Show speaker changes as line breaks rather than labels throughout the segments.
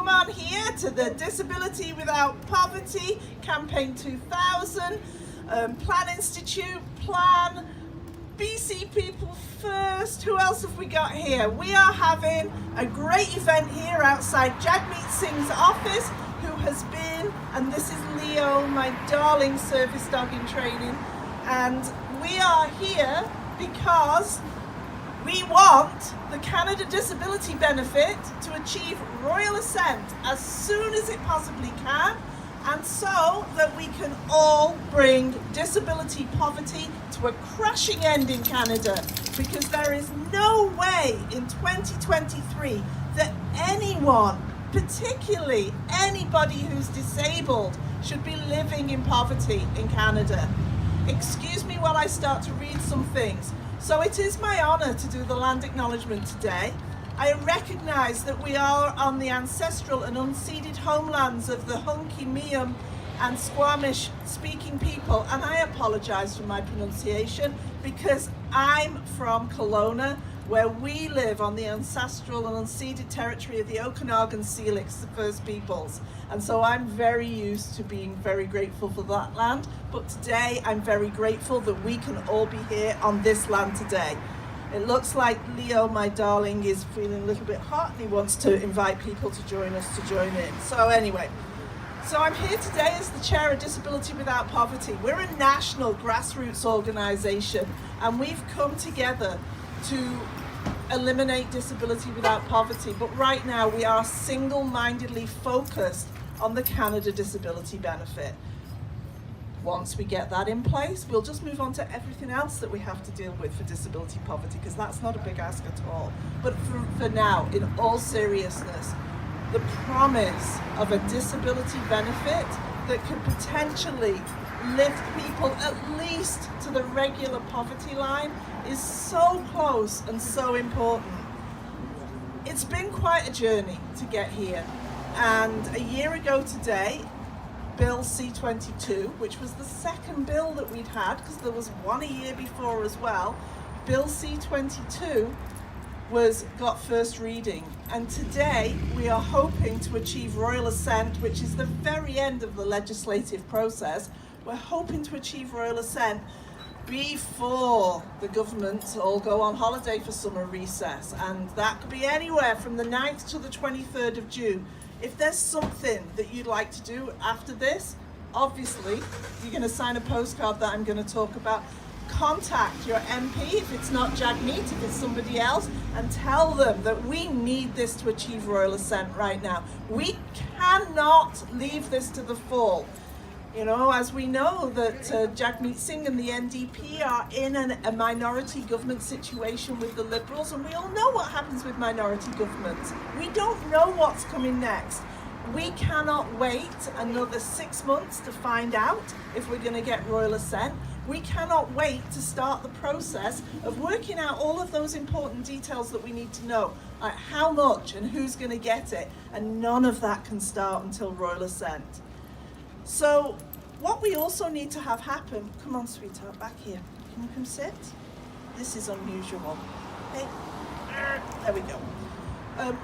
come on here to the Disability Without Poverty Campaign 2000, Plan Institute, Plan, BC People First. Who else have we got here? We are having a great event here outside Jagmeet Singh's office, who has been, and this is Leo, my darling service dog in training, and we are here because we want the Canada Disability Benefit to achieve Royal Assent as soon as it possibly can, and so that we can all bring disability poverty to a crashing end in Canada, because there is no way in 2023 that anyone, particularly anybody who's disabled, should be living in poverty in Canada. Excuse me while I start to read some things. So it is my honour to do the land acknowledgement today. I recognise that we are on the ancestral and unceded homelands of the Hunky, Mi'kmaq and Squamish speaking people, and I apologise for my pronunciation because I'm from Kelowna, where we live on the ancestral and unceded territory of the Okanagan Syilx, the First Peoples. And so I'm very used to being very grateful for that land. But today I'm very grateful that we can all be here on this land today. It looks like Leo, my darling, is feeling a little bit hot and he wants to invite people to join us to join in. So anyway, so I'm here today as the chair of Disability Without Poverty. We're a national grassroots organisation, and we've come together to eliminate disability without poverty, but right now we are single-mindedly focused on the Canada Disability Benefit. Once we get that in place, we'll just move on to everything else that we have to deal with for disability poverty, because that's not a big ask at all. But for now, in all seriousness, the promise of a disability benefit that could potentially lift people at least to the regular poverty line is so close and so important. It's been quite a journey to get here, and a year ago today, Bill C22, which was the second bill that we'd had, because there was one a year before as well, Bill C22 got first reading, and today we are hoping to achieve Royal Assent, which is the very end of the legislative process. We're hoping to achieve Royal Assent before the government all go on holiday for summer recess, and that could be anywhere from the 9th to the 23rd of June. If there's something that you'd like to do after this, obviously you're going to sign a postcard that I'm going to talk about. Contact your MP if it's not Jagmeet, if it's somebody else, and tell them that we need this to achieve Royal Assent right now. We cannot leave this to the fall. You know, as we know that Jagmeet Singh and the NDP are in a minority government situation with the Liberals, and we all know what happens with minority governments. We don't know what's coming next. We cannot wait another 6 months to find out if we're going to get Royal Assent. We cannot wait to start the process of working out all of those important details that we need to know, like how much and who's going to get it, and none of that can start until Royal Assent. So what we also need to have happen, come on sweetheart, back here, can you come sit? This is unusual. Okay, there we go.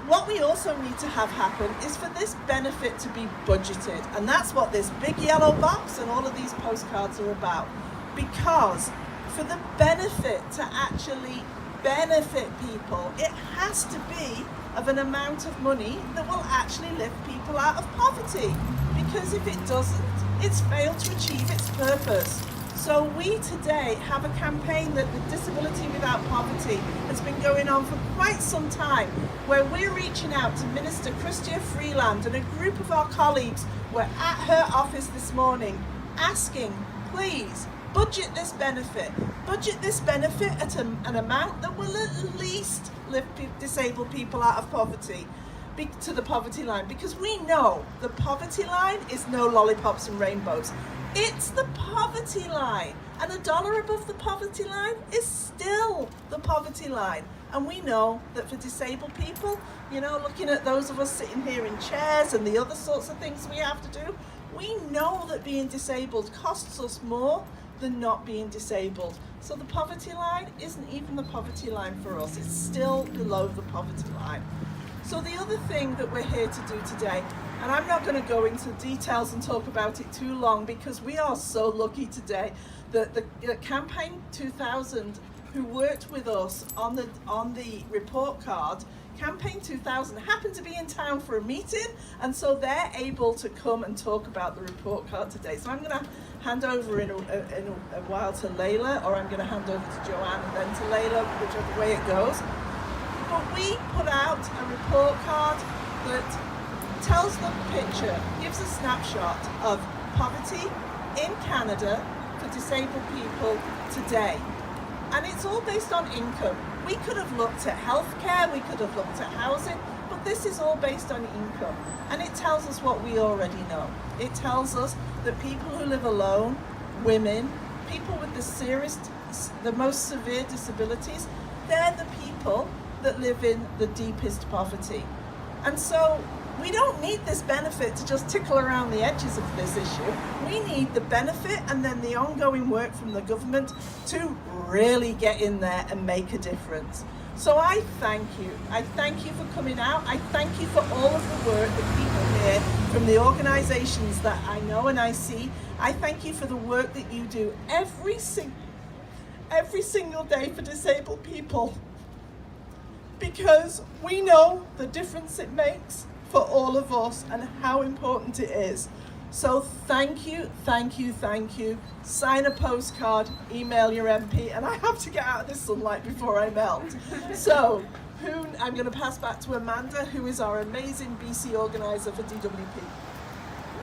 What we also need to have happen is for this benefit to be budgeted, and that's what this big yellow box and all of these postcards are about. Because for the benefit to actually benefit people, it has to be of an amount of money that will actually lift people out of poverty. Because if it doesn't, it's failed to achieve its purpose. So we today have a campaign that the Disability Without Poverty has been going on for quite some time, where we're reaching out to Minister Chrystia Freeland, and a group of our colleagues were at her office this morning asking, please, budget this benefit. Budget this benefit at an amount that will at least lift disabled people out of poverty to the poverty line, because we know the poverty line is no lollipops and rainbows. It's the poverty line, and $1 above the poverty line is still the poverty line. And we know that for disabled people, you know, looking at those of us sitting here in chairs and the other sorts of things we have to do, we know that being disabled costs us more than not being disabled. So the poverty line isn't even the poverty line for us. It's still below the poverty line. So the other thing that we're here to do today, and I'm not going to go into details and talk about it too long because we are so lucky today that the Campaign 2000 who worked with us on the report card, Campaign 2000 happened to be in town for a meeting, and so they're able to come and talk about the report card today. So I'm going to hand over in a while to Layla, or I'm going to hand over to Joanne and then to Layla, whichever way it goes. But we put out a report card that tells the picture, gives a snapshot of poverty in Canada for disabled people today. And it's all based on income. We could have looked at healthcare, we could have looked at housing, but this is all based on income. And it tells us what we already know. It tells us that people who live alone, women, people with the most severe disabilities, they're the people that live in the deepest poverty. And so we don't need this benefit to just tickle around the edges of this issue. We need the benefit and then the ongoing work from the government to really get in there and make a difference. So I thank you. I thank you for coming out. I thank you for all of the work that people here from the organisations that I know and I see. I thank you for the work that you do every single day for disabled people, because we know the difference it makes for all of us and how important it is. So thank you, thank you, thank you. Sign a postcard, email your MP, and I have to get out of this sunlight before I melt. So I'm going to pass back to Amanda, who is our amazing BC organiser for DWP.